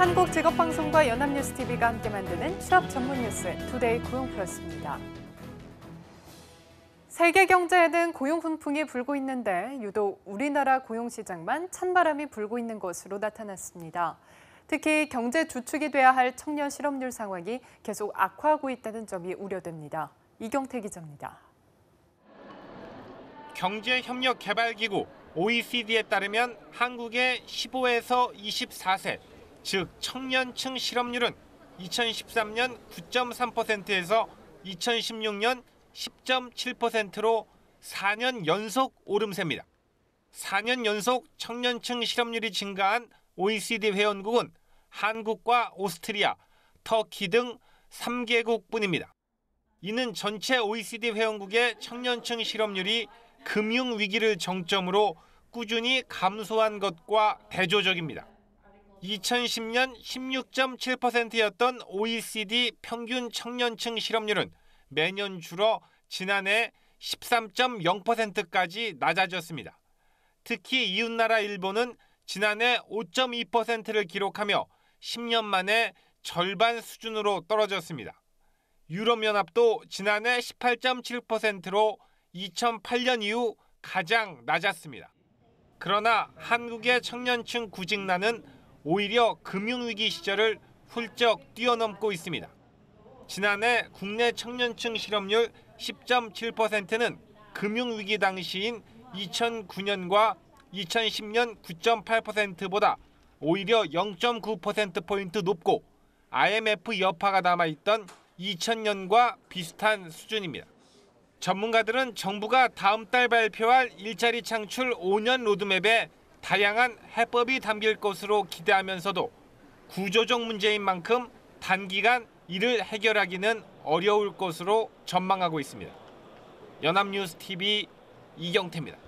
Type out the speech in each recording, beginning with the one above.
한국직업방송과 연합뉴스TV가 함께 만드는 취업 전문 뉴스 투데이 고용플러스입니다. 세계 경제에는 고용 훈풍이 불고 있는데 유독 우리나라 고용시장만 찬바람이 불고 있는 것으로 나타났습니다. 특히 경제 주축이 돼야 할 청년 실업률 상황이 계속 악화하고 있다는 점이 우려됩니다. 이경태 기자입니다. 경제협력개발기구 OECD에 따르면 한국의 15에서 24세, 즉 청년층 실업률은 2013년 9.3%에서 2016년 10.7%로 4년 연속 오름세입니다. 4년 연속 청년층 실업률이 증가한 OECD 회원국은 한국과 오스트리아, 터키 등 3개국뿐입니다. 이는 전체 OECD 회원국의 청년층 실업률이 금융위기를 정점으로 꾸준히 감소한 것과 대조적입니다. 2010년 16.7%였던 OECD 평균 청년층 실업률은 매년 줄어 지난해 13.0%까지 낮아졌습니다. 특히 이웃나라 일본은 지난해 5.2%를 기록하며 10년 만에 절반 수준으로 떨어졌습니다. 유럽연합도 지난해 18.7%로 2008년 이후 가장 낮았습니다. 그러나 한국의 청년층 구직난은 오히려 금융위기 시절을 훌쩍 뛰어넘고 있습니다. 지난해 국내 청년층 실업률 10.7%는 금융위기 당시인 2009년과 2010년 9.8%보다 오히려 0.9%포인트 높고 IMF 여파가 남아있던 2000년과 비슷한 수준입니다. 전문가들은 정부가 다음 달 발표할 일자리 창출 5년 로드맵에 다양한 해법이 담길 것으로 기대하면서도 구조적 문제인 만큼 단기간 이를 해결하기는 어려울 것으로 전망하고 있습니다. 연합뉴스TV 이경태입니다.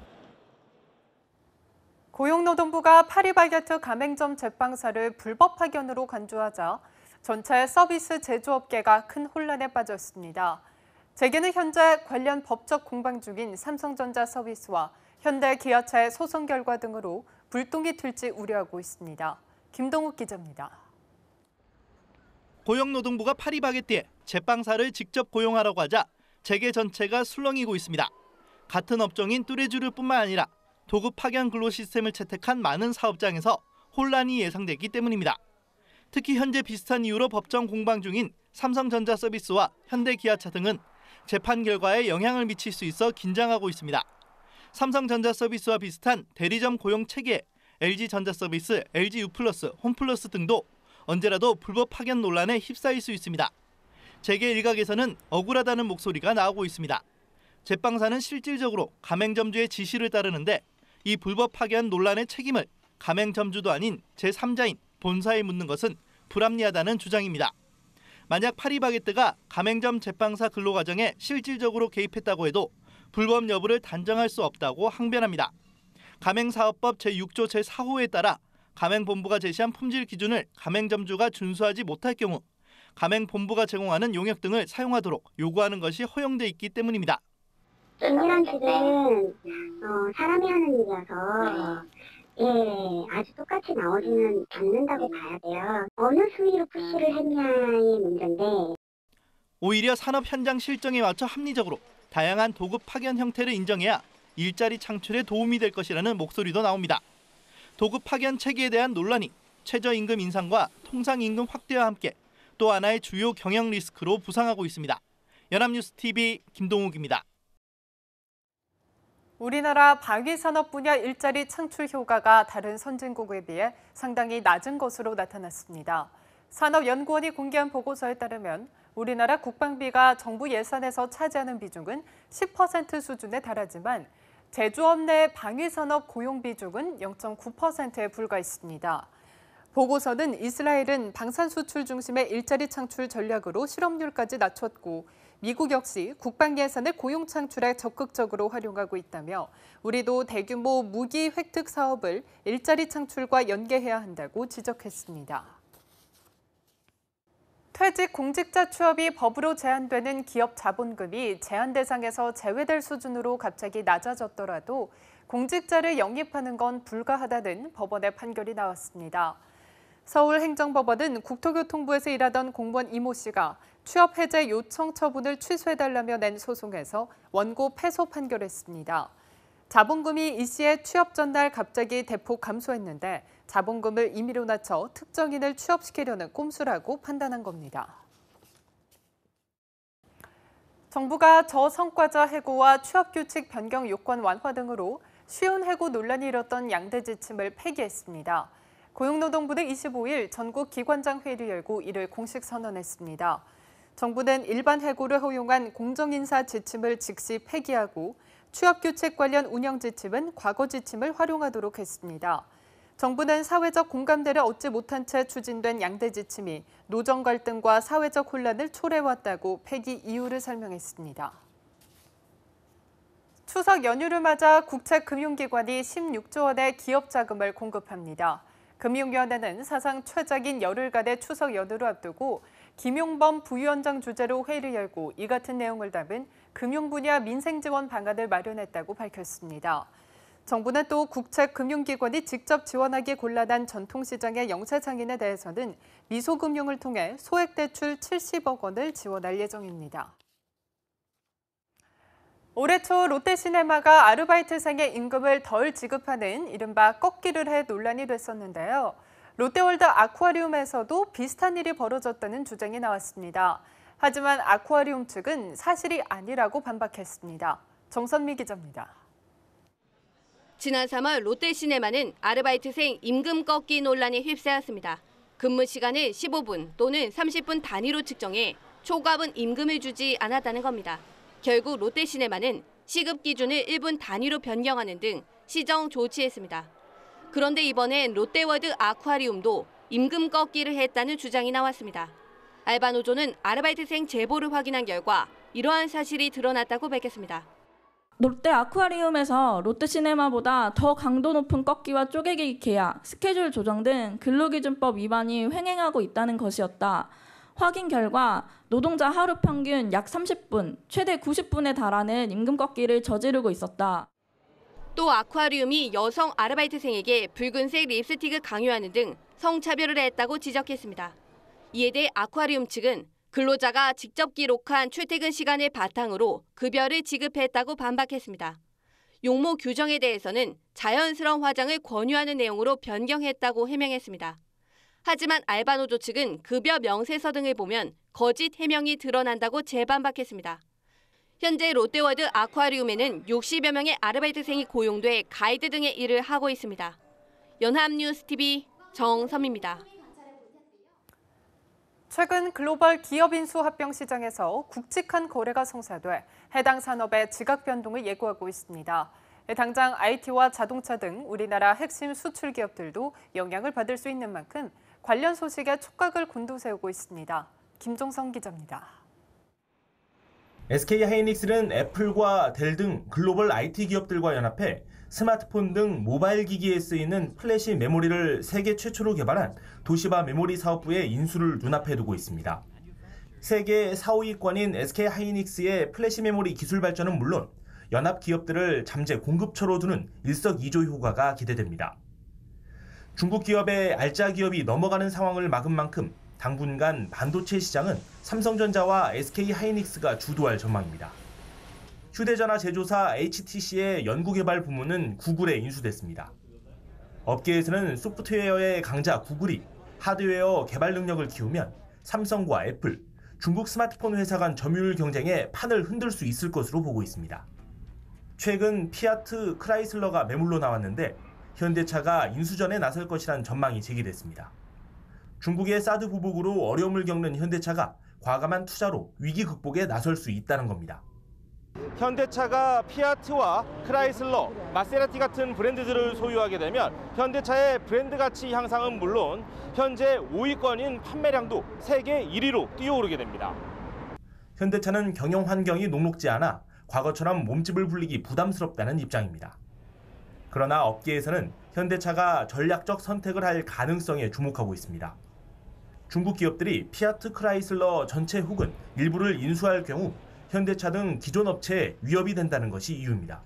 고용노동부가 파리바게뜨 가맹점 제빵사를 불법 파견으로 간주하자 전체 서비스 제조업계가 큰 혼란에 빠졌습니다. 재계는 현재 관련 법적 공방 중인 삼성전자 서비스와 현대기아차의 소송 결과 등으로 불똥이 튈지 우려하고 있습니다. 김동욱 기자입니다. 고용노동부가 파리바게뜨에 제빵사를 직접 고용하라고 하자 재계 전체가 술렁이고 있습니다. 같은 업종인 뚜레쥬르뿐만 아니라 도급 파견 근로 시스템을 채택한 많은 사업장에서 혼란이 예상되기 때문입니다. 특히 현재 비슷한 이유로 법정 공방 중인 삼성전자 서비스와 현대기아차 등은 재판 결과에 영향을 미칠 수 있어 긴장하고 있습니다. 삼성전자 서비스와 비슷한 대리점 고용 체계, LG전자서비스, LGU+, 홈플러스 등도 언제라도 불법 파견 논란에 휩싸일 수 있습니다. 재계 일각에서는 억울하다는 목소리가 나오고 있습니다. 제빵사는 실질적으로 가맹점주의 지시를 따르는데 이 불법 파견 논란의 책임을 가맹점주도 아닌 제3자인 본사에 묻는 것은 불합리하다는 주장입니다. 만약 파리바게뜨가 가맹점 제빵사 근로과정에 실질적으로 개입했다고 해도 불법 여부를 단정할 수 없다고 항변합니다. 가맹사업법 제6조 제4호에 따라 가맹본부가 제시한 품질 기준을 가맹점주가 준수하지 못할 경우 가맹본부가 제공하는 용역 등을 사용하도록 요구하는 것이 허용돼 있기 때문입니다. 인지란식은 사람이 하는 일이라서 아주 똑같이 나오지는 않는다고 봐야 돼요. 어느 수위로 푸시를 했냐의 문제인데 오히려 산업 현장 실정에 맞춰 합리적으로 다양한 도급 파견 형태를 인정해야 일자리 창출에 도움이 될 것이라는 목소리도 나옵니다. 도급 파견 체계에 대한 논란이 최저임금 인상과 통상임금 확대와 함께 또 하나의 주요 경영 리스크로 부상하고 있습니다. 연합뉴스TV 김동욱입니다. 우리나라 방위산업 분야 일자리 창출 효과가 다른 선진국에 비해 상당히 낮은 것으로 나타났습니다. 산업연구원이 공개한 보고서에 따르면 우리나라 국방비가 정부 예산에서 차지하는 비중은 10% 수준에 달하지만 제조업 내 방위산업 고용 비중은 0.9%에 불과했습니다. 보고서는 이스라엘은 방산 수출 중심의 일자리 창출 전략으로 실업률까지 낮췄고 미국 역시 국방 예산을 고용 창출에 적극적으로 활용하고 있다며 우리도 대규모 무기 획득 사업을 일자리 창출과 연계해야 한다고 지적했습니다. 퇴직 공직자 취업이 법으로 제한되는 기업 자본금이 제한 대상에서 제외될 수준으로 갑자기 낮아졌더라도 공직자를 영입하는 건 불가하다는 법원의 판결이 나왔습니다. 서울행정법원은 국토교통부에서 일하던 공무원 이모 씨가 취업 해제 요청 처분을 취소해달라며 낸 소송에서 원고 패소 판결했습니다. 자본금이 이 씨의 취업 전날 갑자기 대폭 감소했는데 자본금을 임의로 낮춰 특정인을 취업시키려는 꼼수라고 판단한 겁니다. 정부가 저성과자 해고와 취업규칙 변경 요건 완화 등으로 쉬운 해고 논란이 일었던 양대 지침을 폐기했습니다. 고용노동부는 25일 전국 기관장 회의를 열고 이를 공식 선언했습니다. 정부는 일반 해고를 허용한 공정인사 지침을 즉시 폐기하고 취업규칙 관련 운영 지침은 과거 지침을 활용하도록 했습니다. 정부는 사회적 공감대를 얻지 못한 채 추진된 양대 지침이 노정 갈등과 사회적 혼란을 초래해왔다고 폐기 이유를 설명했습니다. 추석 연휴를 맞아 국책금융기관이 16조 원의 기업 자금을 공급합니다. 금융위원회는 사상 최적인 열흘간의 추석 연휴를 앞두고 김용범 부위원장 주재로 회의를 열고 이 같은 내용을 담은 금융 분야 민생 지원 방안을 마련했다고 밝혔습니다. 정부는 또 국책금융기관이 직접 지원하기 곤란한 전통시장의 영세장인에 대해서는 미소금융을 통해 소액대출 70억 원을 지원할 예정입니다. 올해 초 롯데시네마가 아르바이트생의 임금을 덜 지급하는 이른바 꺾기를 해 논란이 됐었는데요. 롯데월드 아쿠아리움에서도 비슷한 일이 벌어졌다는 주장이 나왔습니다. 하지만 아쿠아리움 측은 사실이 아니라고 반박했습니다. 정선미 기자입니다. 지난 3월 롯데시네마는 아르바이트생 임금 꺾기 논란에 휩싸였습니다. 근무 시간을 15분 또는 30분 단위로 측정해 초과분 임금을 주지 않았다는 겁니다. 결국 롯데시네마는 시급 기준을 1분 단위로 변경하는 등 시정 조치했습니다. 그런데 이번엔 롯데월드 아쿠아리움도 임금 꺾기를 했다는 주장이 나왔습니다. 알바노조는 아르바이트생 제보를 확인한 결과 이러한 사실이 드러났다고 밝혔습니다. 롯데 아쿠아리움에서 롯데시네마보다 더 강도 높은 꺾기와 쪼개기 계약, 스케줄 조정 등 근로기준법 위반이 횡행하고 있다는 것이었다. 확인 결과 노동자 하루 평균 약 30분, 최대 90분에 달하는 임금 꺾기를 저지르고 있었다. 또 아쿠아리움이 여성 아르바이트생에게 붉은색 립스틱을 강요하는 등 성차별을 했다고 지적했습니다. 이에 대해 아쿠아리움 측은 근로자가 직접 기록한 출퇴근 시간을 바탕으로 급여를 지급했다고 반박했습니다. 용모 규정에 대해서는 자연스러운 화장을 권유하는 내용으로 변경했다고 해명했습니다. 하지만 알바노조 측은 급여 명세서 등을 보면 거짓 해명이 드러난다고 재반박했습니다. 현재 롯데월드 아쿠아리움에는 60여 명의 아르바이트생이 고용돼 가이드 등의 일을 하고 있습니다. 연합뉴스TV 정선미입니다. 최근 글로벌 기업 인수 합병 시장에서 굵직한 거래가 성사돼 해당 산업의 지각 변동을 예고하고 있습니다. 당장 IT와 자동차 등 우리나라 핵심 수출 기업들도 영향을 받을 수 있는 만큼 관련 소식에 촉각을 곤두세우고 있습니다. 김종성 기자입니다. SK하이닉스는 애플과 델 등 글로벌 IT 기업들과 연합해 스마트폰 등 모바일 기기에 쓰이는 플래시 메모리를 세계 최초로 개발한 도시바 메모리 사업부의 인수를 눈앞에 두고 있습니다. 세계 4위권인 SK하이닉스의 플래시 메모리 기술 발전은 물론 연합 기업들을 잠재 공급처로 두는 일석이조 효과가 기대됩니다. 중국 기업의 알짜 기업이 넘어가는 상황을 막은 만큼 당분간 반도체 시장은 삼성전자와 SK하이닉스가 주도할 전망입니다. 휴대전화 제조사 HTC의 연구개발 부문은 구글에 인수됐습니다. 업계에서는 소프트웨어의 강자 구글이 하드웨어 개발 능력을 키우면 삼성과 애플, 중국 스마트폰 회사 간 점유율 경쟁에 판을 흔들 수 있을 것으로 보고 있습니다. 최근 피아트 크라이슬러가 매물로 나왔는데 현대차가 인수전에 나설 것이란 전망이 제기됐습니다. 중국의 사드 보복으로 어려움을 겪는 현대차가 과감한 투자로 위기 극복에 나설 수 있다는 겁니다. 현대차가 피아트와 크라이슬러, 마세라티 같은 브랜드들을 소유하게 되면 현대차의 브랜드 가치 향상은 물론 현재 5위권인 판매량도 세계 1위로 뛰어오르게 됩니다. 현대차는 경영 환경이 녹록지 않아 과거처럼 몸집을 불리기 부담스럽다는 입장입니다. 그러나 업계에서는 현대차가 전략적 선택을 할 가능성에 주목하고 있습니다. 중국 기업들이 피아트 크라이슬러 전체 혹은 일부를 인수할 경우 현대차 등 기존 업체에 위협이 된다는 것이 이유입니다.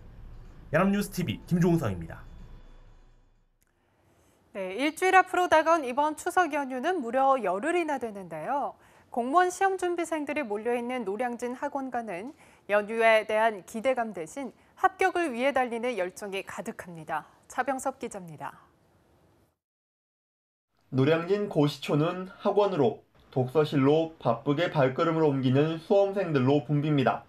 연합뉴스TV 김종성입니다. 네, 일주일 앞으로 다가온 이번 추석 연휴는 무려 열흘이나 되는데요. 공무원 시험 준비생들이 몰려있는 노량진 학원가는 연휴에 대한 기대감 대신 합격을 위해 달리는 열정이 가득합니다. 차병섭 기자입니다. 노량진 고시촌은 학원으로, 독서실로 바쁘게 발걸음을 옮기는 수험생들로 붐빕니다.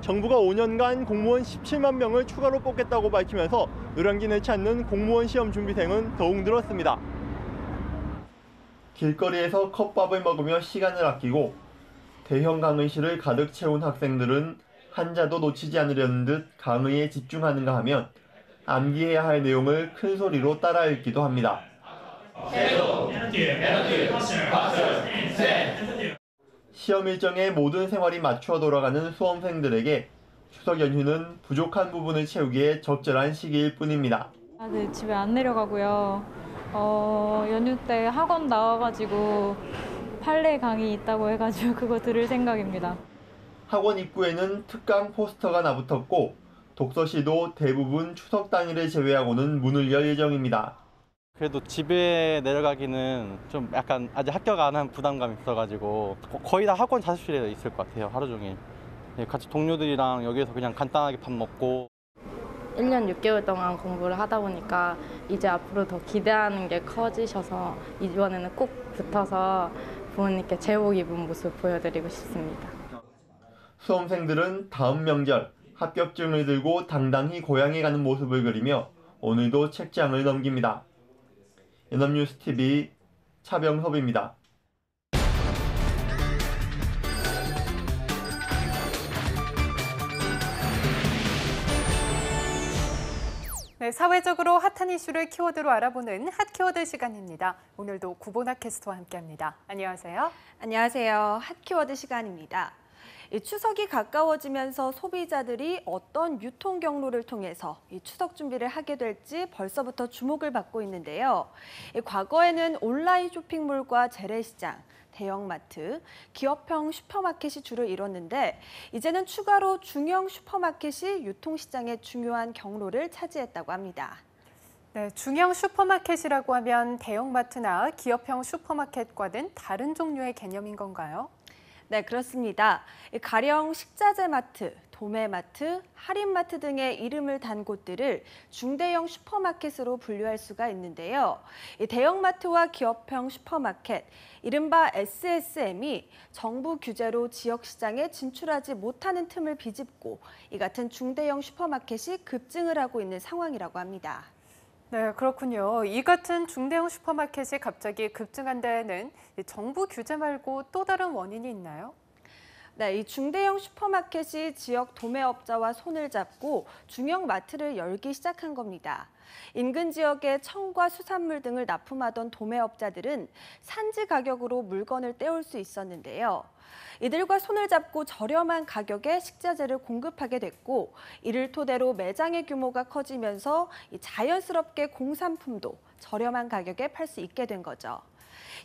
정부가 5년간 공무원 17만 명을 추가로 뽑겠다고 밝히면서 노량진을 찾는 공무원 시험 준비생은 더욱 늘었습니다. 길거리에서 컵밥을 먹으며 시간을 아끼고 대형 강의실을 가득 채운 학생들은 한자도 놓치지 않으려는 듯 강의에 집중하는가 하면 암기해야 할 내용을 큰 소리로 따라 읽기도 합니다. 시험 일정에 모든 생활이 맞춰 돌아가는 수험생들에게 추석 연휴는 부족한 부분을 채우기에 적절한 시기일 뿐입니다. 네, 집에 안 내려가고요. 연휴 때 학원 나와가지고 판례 강의 있다고 해가지고 그거 들을 생각입니다. 학원 입구에는 특강 포스터가 나붙었고 독서실도 대부분 추석 당일을 제외하고는 문을 열 예정입니다. 그래도 집에 내려가기는 좀 약간 아직 합격 안 한 부담감이 있어가지고 거의 다 학원 자습실에 있을 것 같아요, 하루 종일. 같이 동료들이랑 여기에서 그냥 간단하게 밥 먹고. 1년 6개월 동안 공부를 하다 보니까 이제 앞으로 더 기대하는 게 커지셔서 이번에는 꼭 붙어서 부모님께 제복 입은 모습 보여드리고 싶습니다. 수험생들은 다음 명절 합격증을 들고 당당히 고향에 가는 모습을 그리며 오늘도 책장을 넘깁니다. 연합뉴스TV 차병섭입니다. 네, 사회적으로 핫한 이슈를 키워드로 알아보는 핫키워드 시간입니다. 오늘도 구보나 캐스터와 함께합니다. 안녕하세요. 안녕하세요. 핫키워드 시간입니다. 추석이 가까워지면서 소비자들이 어떤 유통 경로를 통해서 추석 준비를 하게 될지 벌써부터 주목을 받고 있는데요. 과거에는 온라인 쇼핑몰과 재래시장, 대형마트, 기업형 슈퍼마켓이 주를 이뤘는데 이제는 추가로 중형 슈퍼마켓이 유통시장의 중요한 경로를 차지했다고 합니다. 네, 중형 슈퍼마켓이라고 하면 대형마트나 기업형 슈퍼마켓과는 다른 종류의 개념인 건가요? 네, 그렇습니다. 가령 식자재 마트, 도매마트, 할인마트 등의 이름을 단 곳들을 중대형 슈퍼마켓으로 분류할 수가 있는데요. 대형마트와 기업형 슈퍼마켓, 이른바 SSM이 정부 규제로 지역시장에 진출하지 못하는 틈을 비집고 이 같은 중대형 슈퍼마켓이 급증을 하고 있는 상황이라고 합니다. 네, 그렇군요. 이 같은 중대형 슈퍼마켓이 갑자기 급증한 데에는 정부 규제 말고 또 다른 원인이 있나요? 네, 이 중대형 슈퍼마켓이 지역 도매업자와 손을 잡고 중형 마트를 열기 시작한 겁니다. 인근 지역에 청과 수산물 등을 납품하던 도매업자들은 산지 가격으로 물건을 떼올 수 있었는데요. 이들과 손을 잡고 저렴한 가격에 식자재를 공급하게 됐고 이를 토대로 매장의 규모가 커지면서 자연스럽게 공산품도 저렴한 가격에 팔 수 있게 된 거죠.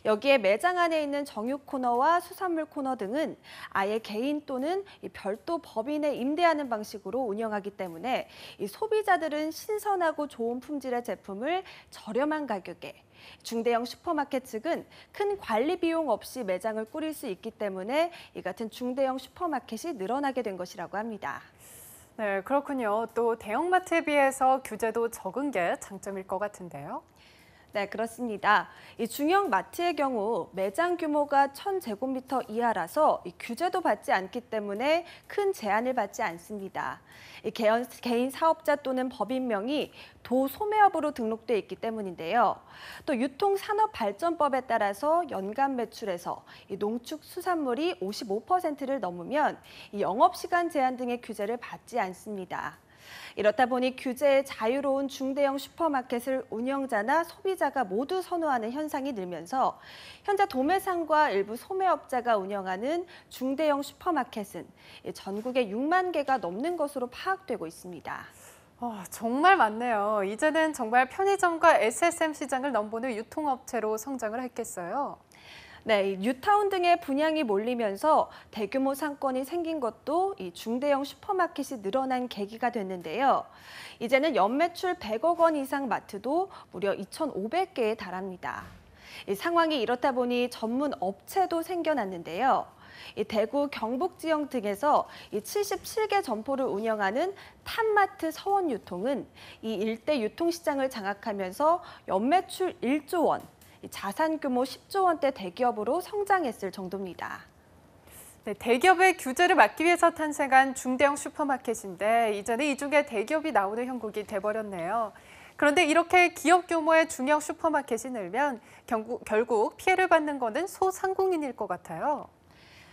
여기에 매장 안에 있는 정육 코너와 수산물 코너 등은 아예 개인 또는 별도 법인에 임대하는 방식으로 운영하기 때문에 이 소비자들은 신선하고 좋은 품질의 제품을 저렴한 가격에, 중대형 슈퍼마켓 측은 큰 관리 비용 없이 매장을 꾸릴 수 있기 때문에 이 같은 중대형 슈퍼마켓이 늘어나게 된 것이라고 합니다. 네, 그렇군요. 또 대형마트에 비해서 규제도 적은 게 장점일 것 같은데요. 네, 그렇습니다. 이 중형 마트의 경우 매장 규모가 1000제곱미터 이하라서 이 규제도 받지 않기 때문에 큰 제한을 받지 않습니다. 이 개인 사업자 또는 법인명이 도소매업으로 등록돼 있기 때문인데요. 또 유통산업발전법에 따라서 연간 매출에서 이 농축수산물이 55%를 넘으면 이 영업시간 제한 등의 규제를 받지 않습니다. 이렇다 보니 규제에 자유로운 중대형 슈퍼마켓을 운영자나 소비자가 모두 선호하는 현상이 늘면서 현재 도매상과 일부 소매업자가 운영하는 중대형 슈퍼마켓은 전국에 6만 개가 넘는 것으로 파악되고 있습니다. 정말 많네요. 이제는 정말 편의점과 SSM 시장을 넘보는 유통업체로 성장을 했겠어요. 네, 이 뉴타운 등의 분양이 몰리면서 대규모 상권이 생긴 것도 이 중대형 슈퍼마켓이 늘어난 계기가 됐는데요. 이제는 연매출 100억 원 이상 마트도 무려 2,500개에 달합니다. 이 상황이 이렇다 보니 전문 업체도 생겨났는데요. 이 대구, 경북 지역 등에서 이 77개 점포를 운영하는 탑마트 서원유통은 이 일대 유통시장을 장악하면서 연매출 1조 원, 자산 규모 10조 원대 대기업으로 성장했을 정도입니다. 네, 대기업의 규제를 막기 위해서 탄생한 중대형 슈퍼마켓인데 이제는 이 중에 대기업이 나오는 형국이 돼버렸네요. 그런데 이렇게 기업 규모의 중형 슈퍼마켓이 늘면 결국 피해를 받는 것은 소상공인일 것 같아요.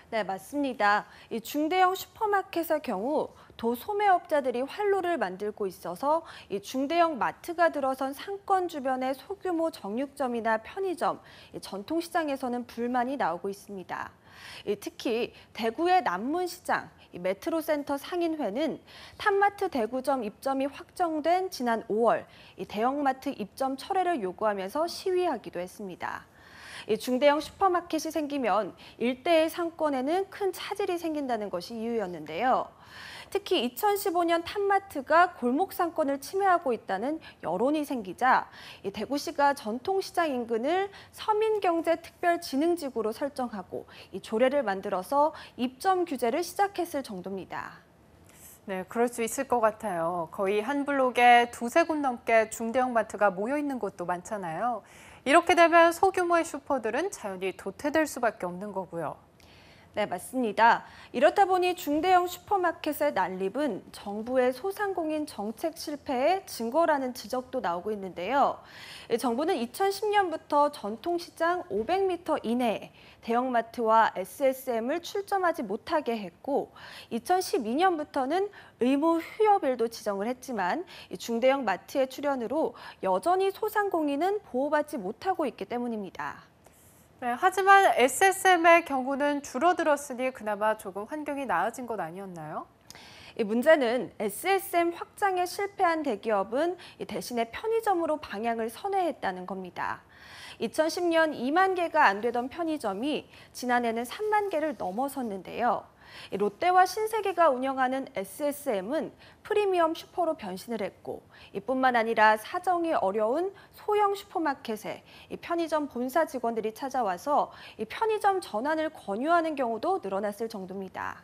네, 맞습니다. 이 중대형 슈퍼마켓의 경우 도소매업자들이 활로를 만들고 있어서 이 중대형 마트가 들어선 상권 주변의 소규모 정육점이나 편의점, 전통시장에서는 불만이 나오고 있습니다. 특히 대구의 남문시장, 메트로센터 상인회는 탑마트 대구점 입점이 확정된 지난 5월 대형마트 입점 철회를 요구하면서 시위하기도 했습니다. 중대형 슈퍼마켓이 생기면 일대의 상권에는 큰 차질이 생긴다는 것이 이유였는데요. 특히 2015년 탑마트가 골목 상권을 침해하고 있다는 여론이 생기자 대구시가 전통시장 인근을 서민경제특별진흥지구로 설정하고 조례를 만들어서 입점 규제를 시작했을 정도입니다. 네, 그럴 수 있을 것 같아요. 거의 한 블록에 두세 곳 넘게 중대형 마트가 모여 있는 곳도 많잖아요. 이렇게 되면 소규모의 슈퍼들은 자연히 도태될 수밖에 없는 거고요. 네, 맞습니다. 이렇다 보니 중대형 슈퍼마켓의 난립은 정부의 소상공인 정책 실패의 증거라는 지적도 나오고 있는데요. 정부는 2010년부터 전통시장 500m 이내에 대형마트와 SSM을 출점하지 못하게 했고 2012년부터는 의무 휴업일도 지정을 했지만 중대형 마트의 출현으로 여전히 소상공인은 보호받지 못하고 있기 때문입니다. 네, 하지만 SSM의 경우는 줄어들었으니 그나마 조금 환경이 나아진 것 아니었나요? 이 문제는 SSM 확장에 실패한 대기업은 대신에 편의점으로 방향을 선회했다는 겁니다. 2010년 2만 개가 안 되던 편의점이 지난해는 3만 개를 넘어섰는데요. 롯데와 신세계가 운영하는 SSM은 프리미엄 슈퍼로 변신을 했고 이뿐만 아니라 사정이 어려운 소형 슈퍼마켓에 편의점 본사 직원들이 찾아와서 편의점 전환을 권유하는 경우도 늘어났을 정도입니다.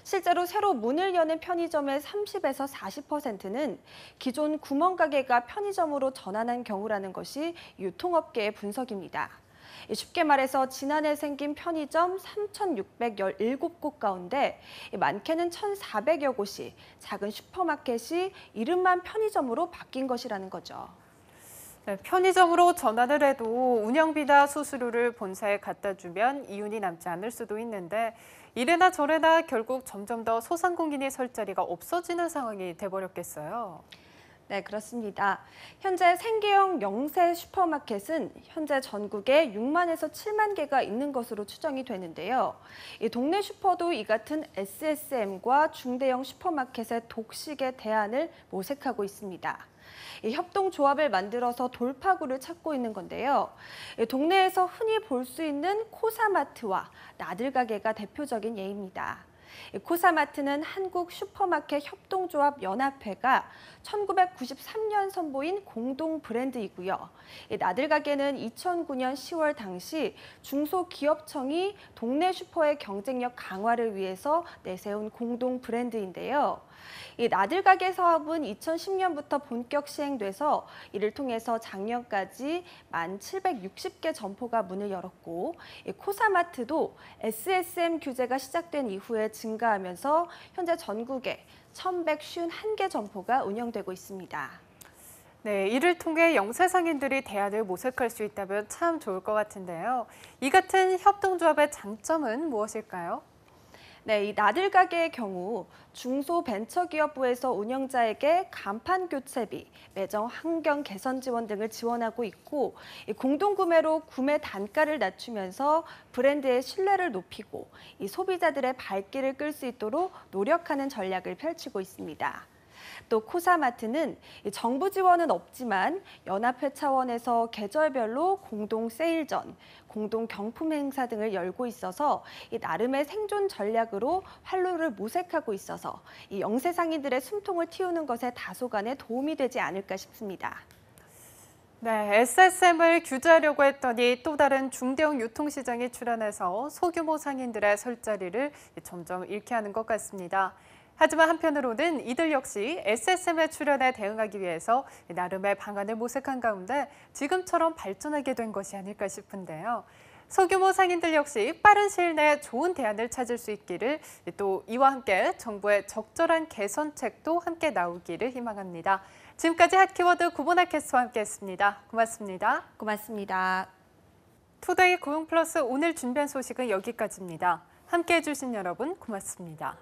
실제로 새로 문을 여는 편의점의 30에서 40%는 기존 구멍가게가 편의점으로 전환한 경우라는 것이 유통업계의 분석입니다. 쉽게 말해서 지난해 생긴 편의점 3,617곳 가운데 많게는 1,400여 곳이 작은 슈퍼마켓이 이름만 편의점으로 바뀐 것이라는 거죠. 네, 편의점으로 전환을 해도 운영비나 수수료를 본사에 갖다 주면 이윤이 남지 않을 수도 있는데 이래나 저래나 결국 점점 더 소상공인이 설 자리가 없어지는 상황이 돼버렸겠어요. 네, 그렇습니다. 현재 생계형 영세 슈퍼마켓은 현재 전국에 6만에서 7만 개가 있는 것으로 추정이 되는데요. 이 동네 슈퍼도 이 같은 SSM과 중대형 슈퍼마켓의 독식의 대안을 모색하고 있습니다. 이 협동조합을 만들어서 돌파구를 찾고 있는 건데요. 동네에서 흔히 볼 수 있는 코사마트와 나들가게가 대표적인 예입니다. 코사마트는 한국 슈퍼마켓 협동조합 연합회가 1993년 선보인 공동 브랜드이고요. 나들가게는 2009년 10월 당시 중소기업청이 동네 슈퍼의 경쟁력 강화를 위해서 내세운 공동 브랜드인데요. 이 나들가게 사업은 2010년부터 본격 시행돼서 이를 통해서 작년까지 1,760개 점포가 문을 열었고 코사마트도 SSM 규제가 시작된 이후에 증가하면서 현재 전국에 1,151개 점포가 운영되고 있습니다. 네, 이를 통해 영세상인들이 대안을 모색할 수 있다면 참 좋을 것 같은데요. 이 같은 협동조합의 장점은 무엇일까요? 네, 이 나들가게의 경우 중소벤처기업부에서 운영자에게 간판 교체비, 매장 환경 개선 지원 등을 지원하고 있고 공동구매로 구매 단가를 낮추면서 브랜드의 신뢰를 높이고 이 소비자들의 발길을 끌 수 있도록 노력하는 전략을 펼치고 있습니다. 또 코사마트는 정부 지원은 없지만 연합회 차원에서 계절별로 공동 세일전, 공동 경품 행사 등을 열고 있어서 이 나름의 생존 전략으로 활로를 모색하고 있어서 이 영세 상인들의 숨통을 틔우는 것에 다소간의 도움이 되지 않을까 싶습니다. 네, SSM을 규제하려고 했더니 또 다른 중대형 유통시장이 출현해서 소규모 상인들의 설 자리를 점점 잃게 하는 것 같습니다. 하지만 한편으로는 이들 역시 SSM의 출현에 대응하기 위해서 나름의 방안을 모색한 가운데 지금처럼 발전하게 된 것이 아닐까 싶은데요. 소규모 상인들 역시 빠른 시일 내에 좋은 대안을 찾을 수 있기를, 또 이와 함께 정부의 적절한 개선책도 함께 나오기를 희망합니다. 지금까지 핫키워드 구본아 캐스터와 함께했습니다. 고맙습니다. 고맙습니다. 투데이 고용플러스 오늘 준비한 소식은 여기까지입니다. 함께해 주신 여러분 고맙습니다.